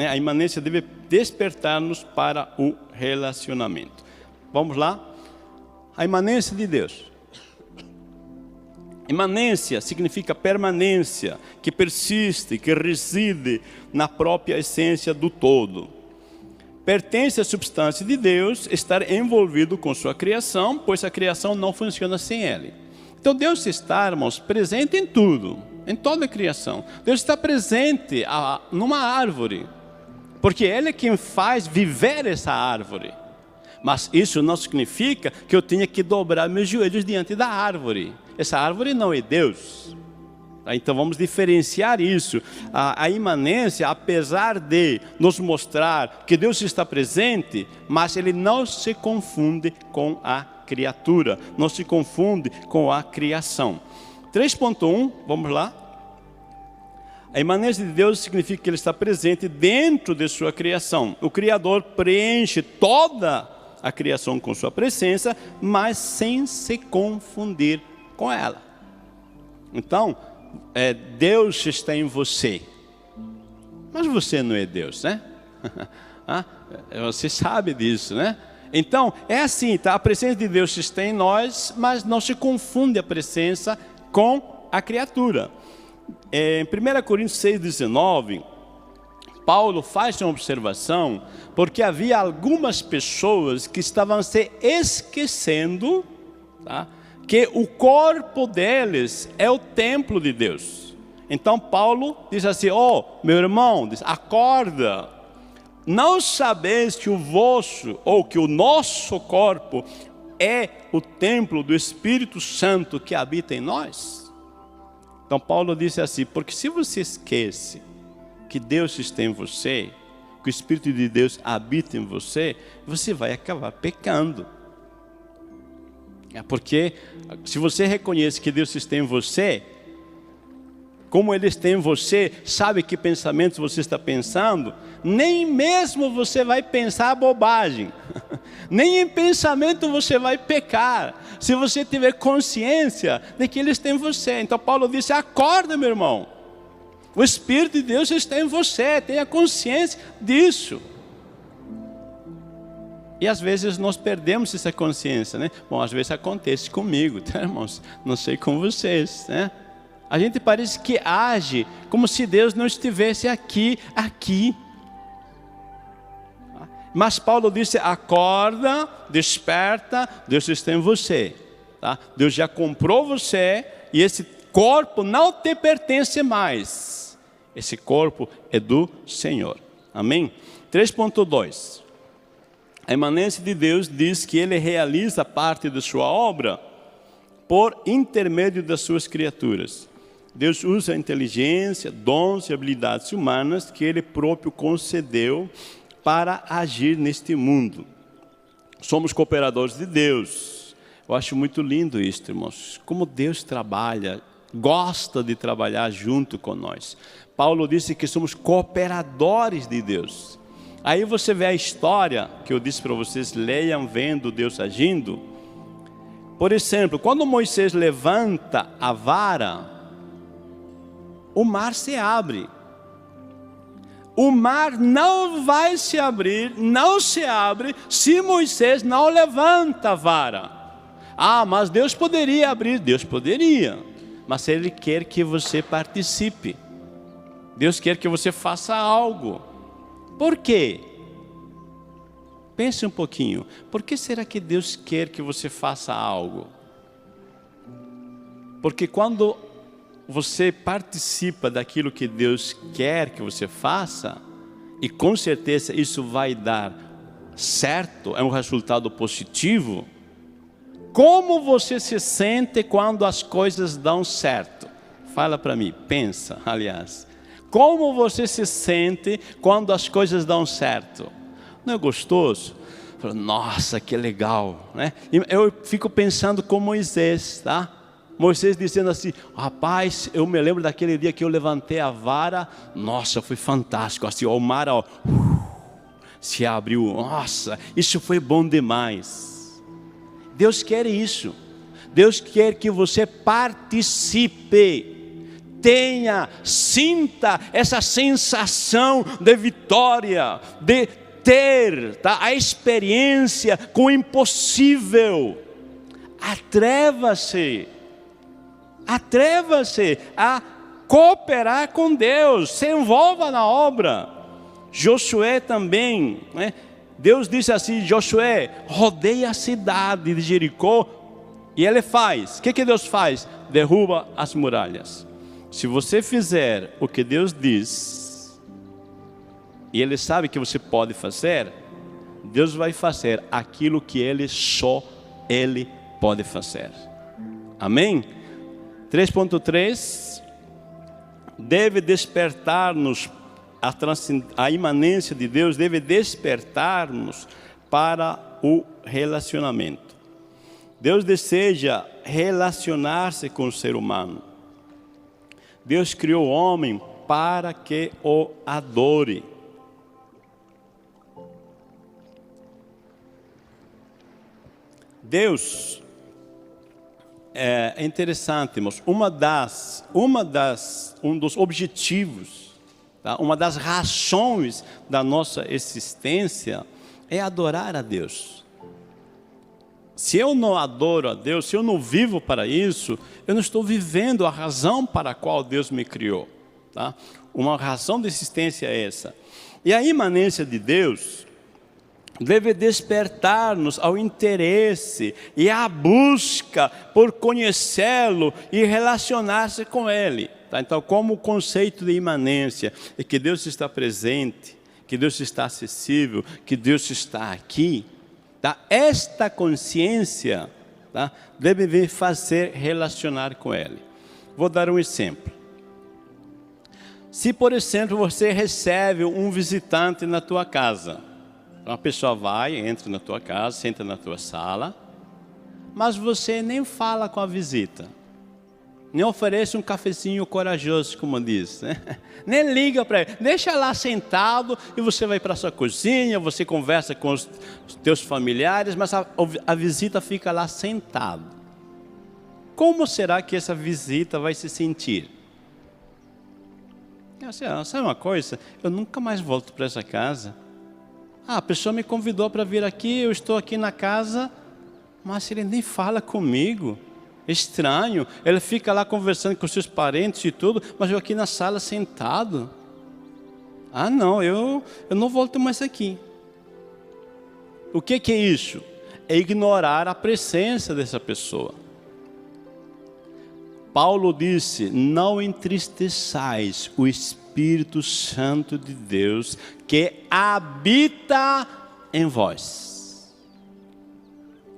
a imanência deve despertar-nos para o relacionamento. Vamos lá? A imanência de Deus. Imanência significa permanência, que persiste, que reside na própria essência do todo. Pertence à substância de Deus estar envolvido com sua criação, pois a criação não funciona sem Ele. Então Deus está, irmãos, presente em tudo, em toda a criação. Deus está presente numa árvore, porque Ele é quem faz viver essa árvore. Mas isso não significa que eu tenha que dobrar meus joelhos diante da árvore. Essa árvore não é Deus. Então vamos diferenciar isso. A imanência, apesar de nos mostrar que Deus está presente, mas Ele não se confunde com a criatura, não se confunde com a criação. 3.1, vamos lá. A imanência de Deus significa que Ele está presente dentro de sua criação. O Criador preenche toda a criação com sua presença, mas sem se confundir com ela. Então, Deus está em você, mas você não é Deus, né? Você sabe disso, né? Então, é assim, tá? A presença de Deus está em nós, mas não se confunde a presença com a criatura. Em 1 Coríntios 6,19, Paulo faz uma observação, porque havia algumas pessoas que estavam se esquecendo, tá? Que o corpo deles é o templo de Deus. Então Paulo diz assim: meu irmão, acorda, não sabeis que o vosso, ou que o nosso corpo é o templo do Espírito Santo que habita em nós? Então Paulo disse assim: porque se você esquece que Deus está em você, que o Espírito de Deus habita em você, você vai acabar pecando. Porque se você reconhece que Deus está em você, como Ele está em você, sabe que pensamentos você está pensando, nem mesmo você vai pensar bobagem, nem em pensamento você vai pecar, se você tiver consciência de que Ele está em você. Então Paulo disse: acorda, meu irmão, o Espírito de Deus está em você, tenha consciência disso. E às vezes nós perdemos essa consciência, né? Bom, às vezes acontece comigo, tá, irmãos? Não sei com vocês, né? A gente parece que age como se Deus não estivesse aqui. Mas Paulo disse: acorda, desperta, Deus está em você, tá? Deus já comprou você e esse corpo não te pertence mais. Esse corpo é do Senhor. Amém? 3.2. A imanência de Deus diz que Ele realiza parte da sua obra por intermédio das suas criaturas. Deus usa a inteligência, dons e habilidades humanas que Ele próprio concedeu para agir neste mundo. Somos cooperadores de Deus. Eu acho muito lindo isso, irmãos. Como Deus trabalha, gosta de trabalhar junto com nós. Paulo disse que somos cooperadores de Deus. Aí você vê a história que eu disse para vocês, leiam vendo Deus agindo. Por exemplo, quando Moisés levanta a vara, o mar se abre. O mar não vai se abrir, não se abre, se Moisés não levanta a vara. Mas Deus poderia abrir, Deus poderia, mas Ele quer que você participe. Deus quer que você faça algo. Por quê? Pense um pouquinho. Por que será que Deus quer que você faça algo? Porque quando você participa daquilo que Deus quer que você faça, e com certeza isso vai dar certo, é um resultado positivo. Como você se sente quando as coisas dão certo? Fala para mim, pensa, aliás. Como você se sente quando as coisas dão certo? Não é gostoso? Nossa, que legal, né? Eu fico pensando com Moisés, tá? Moisés dizendo assim: rapaz, eu me lembro daquele dia que eu levantei a vara. Nossa, foi fantástico, assim, o mar se abriu. Nossa, isso foi bom demais. Deus quer isso. Deus quer que você participe. sinta essa sensação de vitória, de ter a experiência com o impossível. Atreva-se a cooperar com Deus, se envolva na obra. Josué também, né? Deus disse assim: Josué, rodeia a cidade de Jericó. E ele faz, o que Deus faz? Derruba as muralhas. Se você fizer o que Deus diz, e Ele sabe que você pode fazer, Deus vai fazer aquilo que só Ele pode fazer. Amém? 3.3, deve despertar-nos, a imanência de Deus deve despertar-nos para o relacionamento. Deus deseja relacionar-se com o ser humano. Deus criou o homem para que o adore. Deus, é interessante, irmãos, um dos objetivos, tá? Uma das razões da nossa existência é adorar a Deus. Se eu não adoro a Deus, se eu não vivo para isso, eu não estou vivendo a razão para a qual Deus me criou. Tá? Uma razão de existência é essa. E a imanência de Deus deve despertar-nos ao interesse e à busca por conhecê-lo e relacionar-se com Ele. Tá? Então, como o conceito de imanência é que Deus está presente, que Deus está acessível, que Deus está aqui, tá? Esta consciência, tá, deve me fazer relacionar com Ele. Vou dar um exemplo. Se, por exemplo, você recebe um visitante na tua casa, uma pessoa entra na tua casa, senta na tua sala, mas você nem fala com a visita, nem oferece um cafezinho corajoso, como diz, né? Nem liga para ele, deixa lá sentado e você vai para a sua cozinha, você conversa com os teus familiares, mas a visita fica lá sentado. Como será que essa visita vai se sentir? Sabe uma coisa? Eu nunca mais volto para essa casa. A pessoa me convidou para vir aqui, eu estou aqui na casa, mas ele nem fala comigo. Estranho, ele fica lá conversando com seus parentes e tudo, mas eu aqui na sala sentado. Não, eu não volto mais aqui. O que é isso? É ignorar a presença dessa pessoa. Paulo disse: não entristeçais o Espírito Santo de Deus, que habita em vós.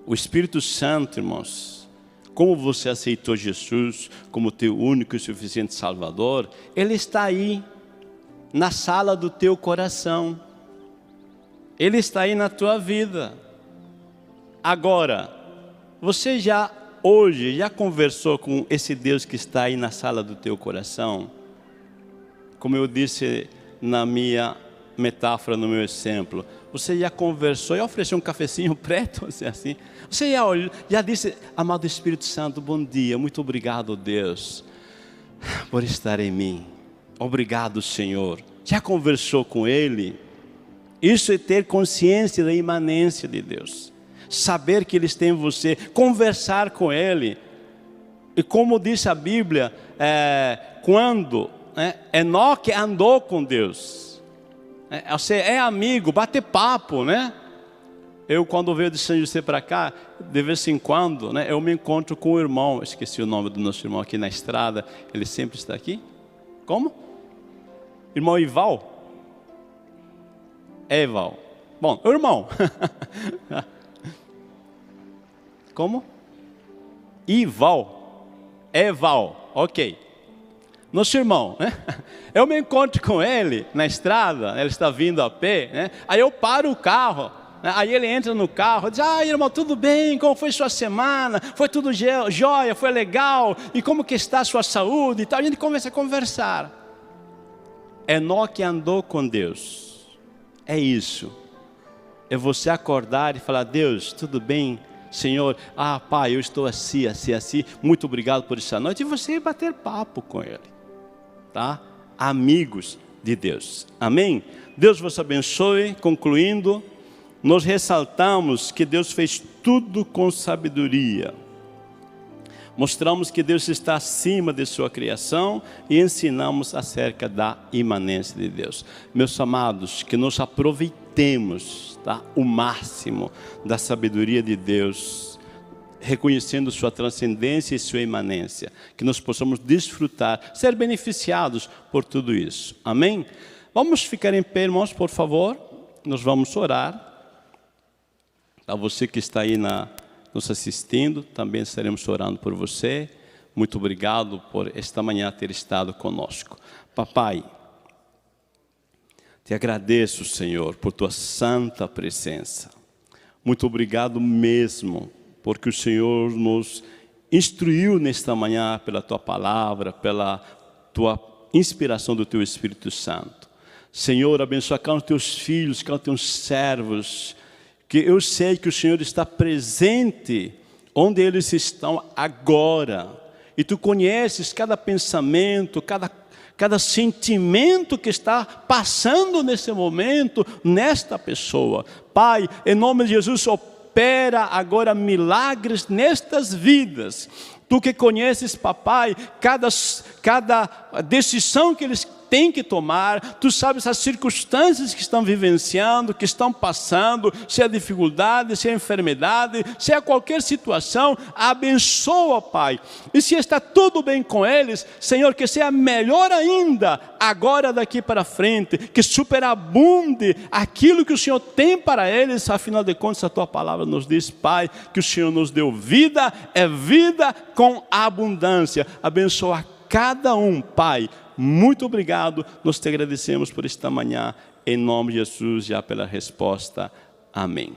O Espírito Santo, irmãos, como você aceitou Jesus como teu único e suficiente Salvador, Ele está aí, na sala do teu coração. Ele está aí na tua vida. Agora, você hoje já conversou com esse Deus que está aí na sala do teu coração? Como eu disse na minha metáfora, no meu exemplo, você já conversou, já ofereceu um cafezinho preto, assim? Você já disse: amado Espírito Santo, bom dia, muito obrigado, Deus, por estar em mim. Obrigado, Senhor. Já conversou com Ele? Isso é ter consciência da imanência de Deus. Saber que Ele está em você, conversar com Ele. E como diz a Bíblia, quando Enoque andou com Deus, você é amigo, bate papo, né? Eu, quando veio de São José para cá, de vez em quando, né, eu me encontro com o irmão, esqueci o nome do nosso irmão aqui na estrada, ele sempre está aqui. Como? Irmão Ival? Eval. Bom, o irmão. Como? Eval, ok. Nosso irmão, né? Eu me encontro com ele na estrada, ele está vindo a pé, né? Aí eu paro o carro, né? Aí ele entra no carro, diz: irmão, tudo bem? Como foi sua semana? Foi tudo jóia? Foi legal? E como que está a sua saúde? E tal. A gente começa a conversar. Enoque andou com Deus. É isso. É você acordar e falar: Deus, tudo bem? Senhor, Pai, eu estou assim, muito obrigado por essa noite. E você bater papo com Ele. tá? Amigos de Deus. Amém? Deus vos abençoe. Concluindo, nós ressaltamos que Deus fez tudo com sabedoria. Mostramos que Deus está acima de sua criação e ensinamos acerca da imanência de Deus. Meus amados, que nós aproveitemos, tá, o máximo da sabedoria de Deus, reconhecendo sua transcendência e sua imanência. Que nós possamos desfrutar, ser beneficiados por tudo isso. Amém? Vamos ficar em pé, irmãos, por favor. Nós vamos orar. A você que está aí nos assistindo, também estaremos orando por você. Muito obrigado por esta manhã ter estado conosco. Papai, te agradeço, Senhor, por tua santa presença. Muito obrigado mesmo, porque o Senhor nos instruiu nesta manhã pela tua palavra, pela tua inspiração do teu Espírito Santo. Senhor, abençoa cada um dos teus filhos, cada um dos teus servos, que eu sei que o Senhor está presente onde eles estão agora. E tu conheces cada pensamento, cada sentimento que está passando nesse momento, nesta pessoa. Pai, em nome de Jesus, opera agora milagres nestas vidas. Tu que conheces, papai, cada decisão que eles têm que tomar, tu sabes as circunstâncias que estão vivenciando, que estão passando, se é dificuldade, se é enfermidade, se é qualquer situação, abençoa, Pai. E se está tudo bem com eles, Senhor, que seja melhor ainda, agora daqui para frente, que superabunde aquilo que o Senhor tem para eles. Afinal de contas, a tua palavra nos diz, Pai, que o Senhor nos deu vida, é vida com abundância. Abençoa cada um, Pai. Muito obrigado, nós te agradecemos por esta manhã, em nome de Jesus, já pela resposta. Amém.